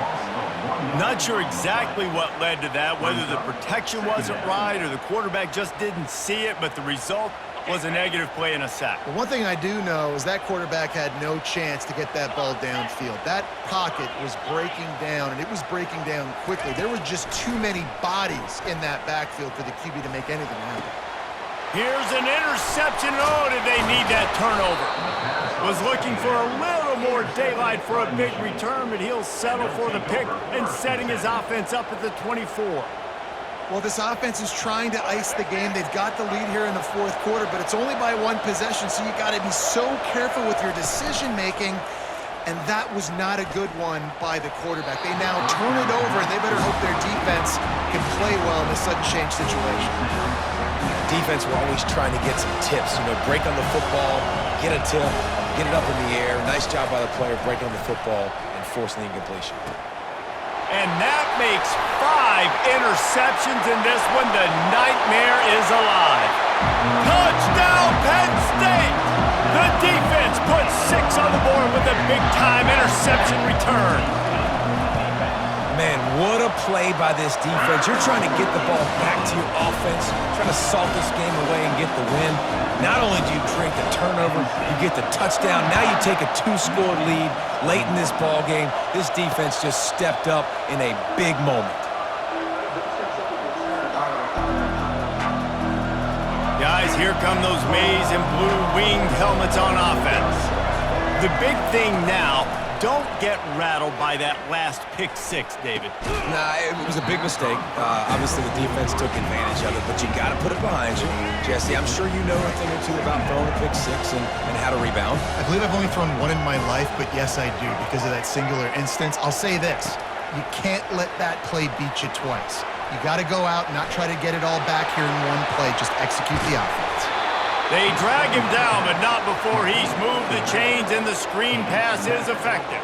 Not sure exactly what led to that, whether the protection wasn't right or the quarterback just didn't see it, but the result was a negative play and a sack. Well, one thing I do know is that quarterback had no chance to get that ball downfield. That pocket was breaking down, and it was breaking down quickly. There were just too many bodies in that backfield for the QB to make anything happen. Here's an interception. Oh, did they need that turnover? Was looking for a little more daylight for a big return, but he'll settle for the pick and setting his offense up at the 24. Well, this offense is trying to ice the game. They've got the lead here in the 4th quarter, but it's only by 1 possession, so you got to be so careful with your decision-making, and that was not a good one by the quarterback. They now turn it over, and they better hope their defense can play well in this sudden change situation. Defense, we're always trying to get some tips. You know, break on the football, get a tip, get it up in the air. Nice job by the player breaking on the football and forcing the incompletion. And that makes 5 interceptions in this one. The nightmare is alive. Touchdown, Penn State! The defense puts 6 on the board with a big-time interception return. Man, what a play by this defense. You're trying to get the ball back to your offense, trying to salt this game away and get the win. Not only do you drink the turnover, you get the touchdown. Now you take a 2-score lead late in this ball game. This defense just stepped up in a big moment. Guys, here come those maize and blue winged helmets on offense. The big thing now, don't get rattled by that last pick 6, David. Nah, it was a big mistake. Obviously, the defense took advantage of it, but you got to put it behind you. Jesse, I'm sure you know a thing or two about throwing a pick 6 and how to rebound. I believe I've only thrown 1 in my life, but yes, I do, because of that singular instance. I'll say this. You can't let that play beat you twice. You got to go out and not try to get it all back here in one play. Just execute the offense. They drag him down, but not before he's moved the chains and the screen pass is effective.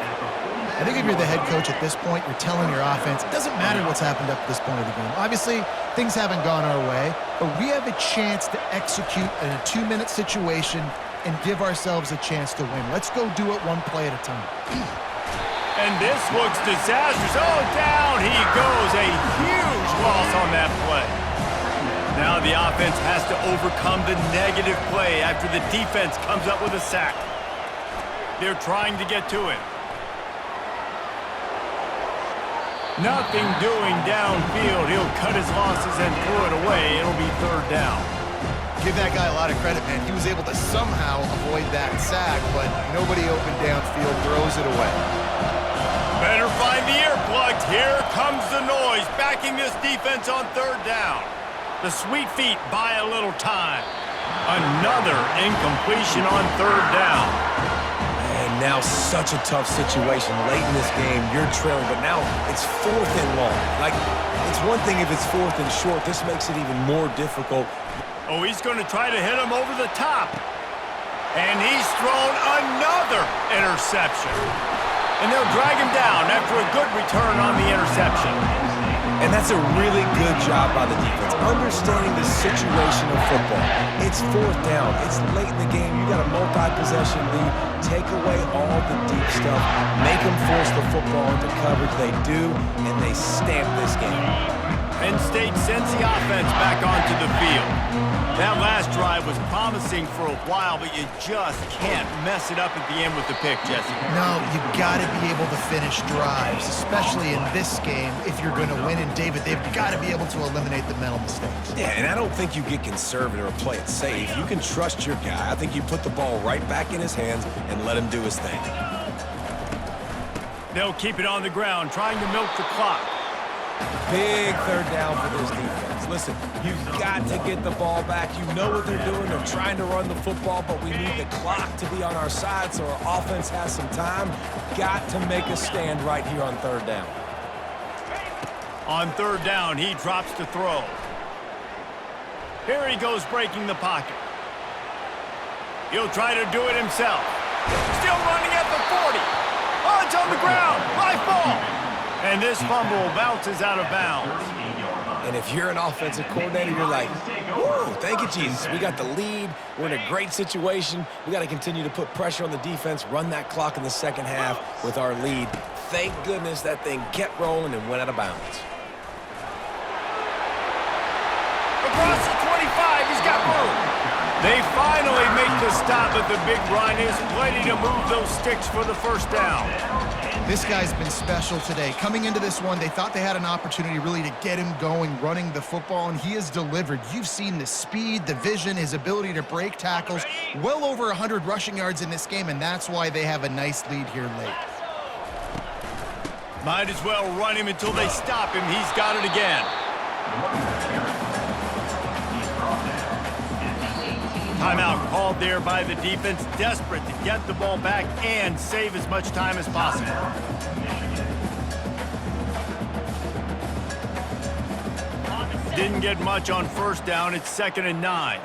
I think if you're the head coach at this point, you're telling your offense, it doesn't matter what's happened up to this point of the game. Obviously, things haven't gone our way, but we have a chance to execute in a 2-minute situation and give ourselves a chance to win. Let's go do it one play at a time. And this looks disastrous. Oh, down he goes. A huge loss on that play. Now the offense has to overcome the negative play after the defense comes up with a sack. They're trying to get to it. Nothing doing downfield. He'll cut his losses and throw it away. It'll be third down. Give that guy a lot of credit, man. He was able to somehow avoid that sack, but nobody open downfield, throws it away. Better find the earplugs. Here comes the noise, backing this defense on third down. The Sweet Feet buy a little time. Another incompletion on third down. And now such a tough situation. Late in this game, you're trailing, but now it's 4th and long. Like, it's one thing if it's 4th and short. This makes it even more difficult. Oh, he's going to try to hit him over the top. And he's thrown another interception. And they'll drag him down after a good return on the interception. And that's a really good job by the defense, understanding the situation of football. It's 4th down. It's late in the game. You got a multi-possession lead. Take away all the deep stuff. Make them force the football into coverage. They do, and they stamp this game. Penn State sends the offense back onto the field. That last drive was promising for a while, but you just can't mess it up at the end with the pick, Jesse. No, you got to be able to finish drives, especially in this game if you're going to win. And David, they've got to be able to eliminate the mental mistakes. Yeah, and I don't think you get conservative or play it safe. You can trust your guy. I think you put the ball right back in his hands and let him do his thing. They'll keep it on the ground, trying to milk the clock. Big third down for this defense. Listen, you've got to get the ball back. You know what they're doing. They're trying to run the football, but we need the clock to be on our side so our offense has some time. Got to make a stand right here on third down. On third down, he drops to throw. Here he goes breaking the pocket. He'll try to do it himself. Still running at the 40. Oh, it's on the ground. My fault. And this fumble bounces out of bounds. And if you're an offensive coordinator, you're like, woo, thank you, Jesus. We got the lead. We're in a great situation. We got to continue to put pressure on the defense, run that clock in the second half with our lead. Thank goodness that thing kept rolling and went out of bounds. Across the 25, he's got room. They finally make the stop, but the big run is plenty to move those sticks for the first down. This guy's been special today. Coming into this one, they thought they had an opportunity really to get him going, running the football, and he has delivered. You've seen the speed, the vision, his ability to break tackles. Well over 100 rushing yards in this game, and that's why they have a nice lead here late. Might as well run him until they stop him. He's got it again. Timeout called there by the defense, desperate to get the ball back and save as much time as possible. Didn't get much on first down. It's 2nd and 9.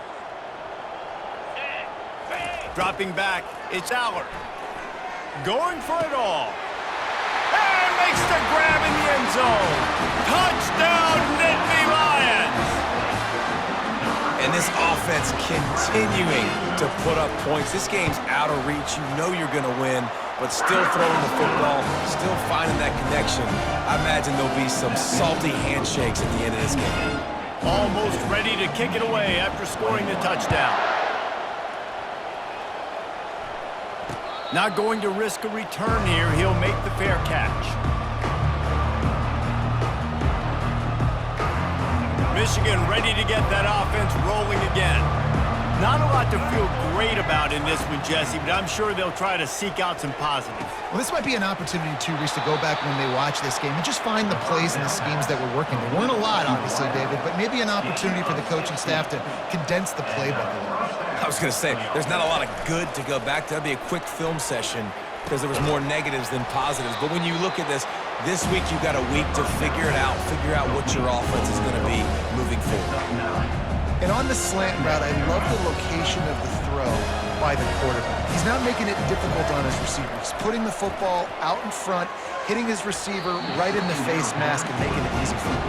Dropping back, it's Allard. Going for it all. And makes the grab in the end zone. Touchdown, Nittany Lions! And this offense continuing to put up points. This game's out of reach. You know you're going to win, but still throwing the football, still finding that connection. I imagine there'll be some salty handshakes at the end of this game. Almost ready to kick it away after scoring the touchdown. Not going to risk a return here. He'll make the fair catch. Michigan ready to get that offense rolling again. Not a lot to feel great about in this one, Jesse, but I'm sure they'll try to seek out some positives. Well, this might be an opportunity, too, Reese, to go back when they watch this game and just find the plays and the schemes that were working. There weren't a lot, obviously, David, but maybe an opportunity for the coaching staff to condense the playbook a little. I was going to say, there's not a lot of good to go back to. That'd be a quick film session because there was more negatives than positives. But when you look at this week you've got a week to figure it out, figure out what your offense is going to be moving forward. And on the slant route, I love the location of the throw by the quarterback. He's not making it difficult on his receiver. He's putting the football out in front, hitting his receiver right in the face mask and making it easy for him.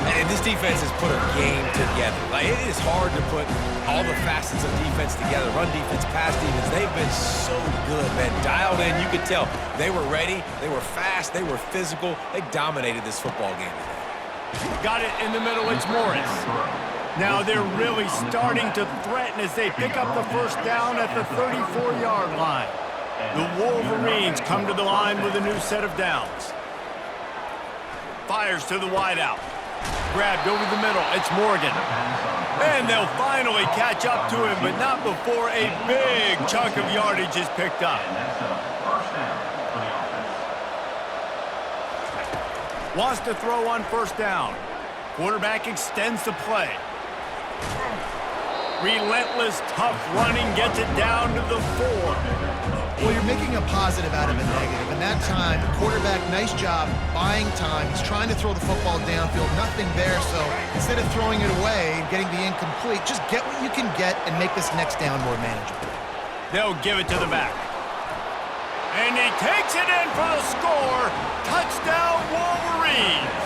And this defense has put a game together. Like, it is hard to put all the facets of defense together. Run defense, pass defense. They've been so good, man. Dialed in. You could tell they were ready. They were fast. They were physical. They dominated this football game today. Got it in the middle. It's Morris. Now they're really starting to threaten as they pick up the first down at the 34-yard line. The Wolverines come to the line with a new set of downs. Fires to the wideout. Grabbed over the middle. It's Morgan. And they'll finally catch up to him, but not before a big chunk of yardage is picked up. Wants to throw on first down. Quarterback extends the play. Relentless, tough running gets it down to the 4. Well, you're making a positive out of a negative. And that time, the quarterback, nice job buying time. He's trying to throw the football downfield. Nothing there, so instead of throwing it away and getting the incomplete, just get what you can get and make this next down more manageable. They'll give it to the back. And he takes it in for the score. Touchdown, Wolverines.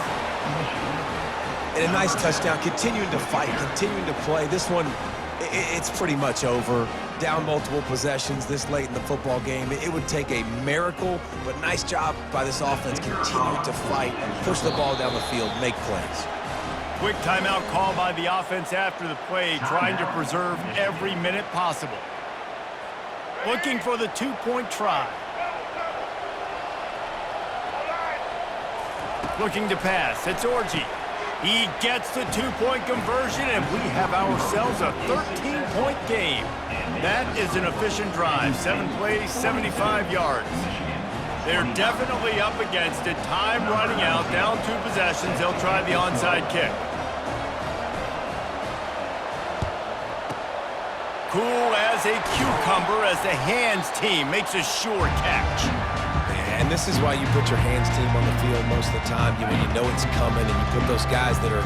And a nice touchdown, continuing to fight, continuing to play. This one, it's pretty much over. Down multiple possessions this late in the football game. It would take a miracle, but nice job by this offense continuing to fight, push the ball down the field, make plays. Quick timeout call by the offense after the play, trying to preserve every minute possible. Looking for the two-point try. Looking to pass. It's Orji. He gets the two-point conversion, and we have ourselves a 13-point game. That is an efficient drive. 7 plays, 75 yards. They're definitely up against it. Time running out. Down 2 possessions. They'll try the onside kick. Cool as a cucumber as the hands team makes a sure catch. And this is why you put your hands team on the field most of the time. When you know it's coming and you put those guys that are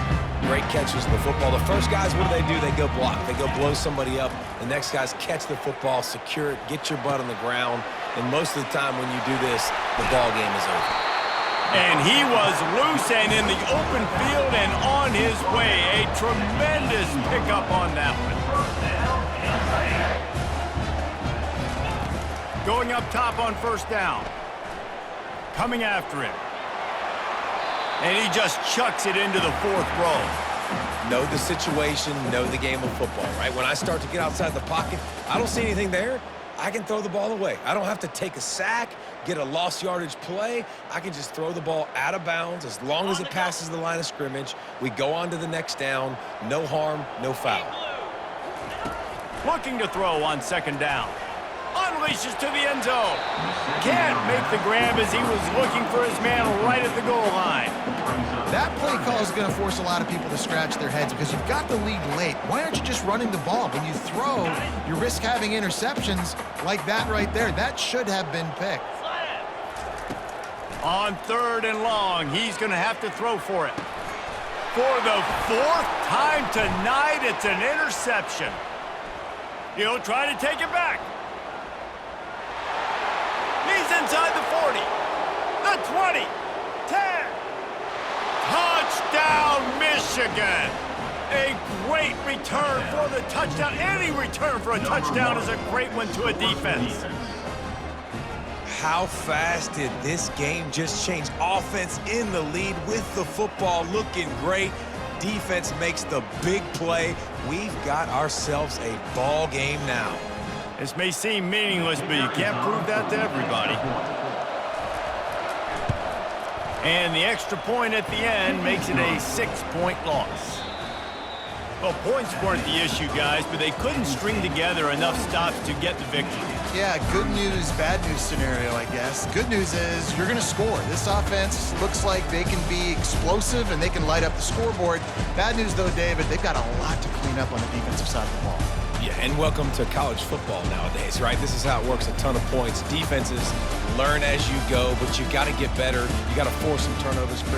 great catchers in the football. The first guys, what do? They go block. They go blow somebody up. The next guys catch the football, secure it, get your butt on the ground. And most of the time when you do this, the ball game is over. And he was loose and in the open field and on his way. A tremendous pickup on that one. Going up top on first down. Coming after him. And he just chucks it into the 4th row. Know the situation, know the game of football, right? When I start to get outside the pocket, I don't see anything there. I can throw the ball away. I don't have to take a sack, get a lost yardage play. I can just throw the ball out of bounds as long as it passes the line of scrimmage. We go on to the next down. No harm, no foul. Looking to throw on second down. Unleashes to the end zone. Can't make the grab as he was looking for his man right at the goal line. That play call is going to force a lot of people to scratch their heads because you've got the lead late. Why aren't you just running the ball? When you throw, you risk having interceptions like that right there. That should have been picked. On 3rd and long, he's going to have to throw for it. For the 4th time tonight, it's an interception. He'll try to take it back. He's inside the 40, the 20, 10. Touchdown, Michigan. A great return for the touchdown. Any return for a touchdown is a great one to a defense. How fast did this game just change? Offense in the lead with the football, looking great. Defense makes the big play. We've got ourselves a ball game now. This may seem meaningless, but you can't prove that to everybody. And the extra point at the end makes it a 6-point loss. Well, points weren't the issue, guys, but they couldn't string together enough stops to get the victory. Yeah, good news, bad news scenario, I guess. Good news is you're going to score. This offense looks like they can be explosive and they can light up the scoreboard. Bad news, though, David, they've got a lot to clean up on the defensive side of the ball. Yeah, and welcome to college football nowadays, right? This is how it works, a ton of points. Defenses learn as you go, but you got to get better. You got to force some turnovers, create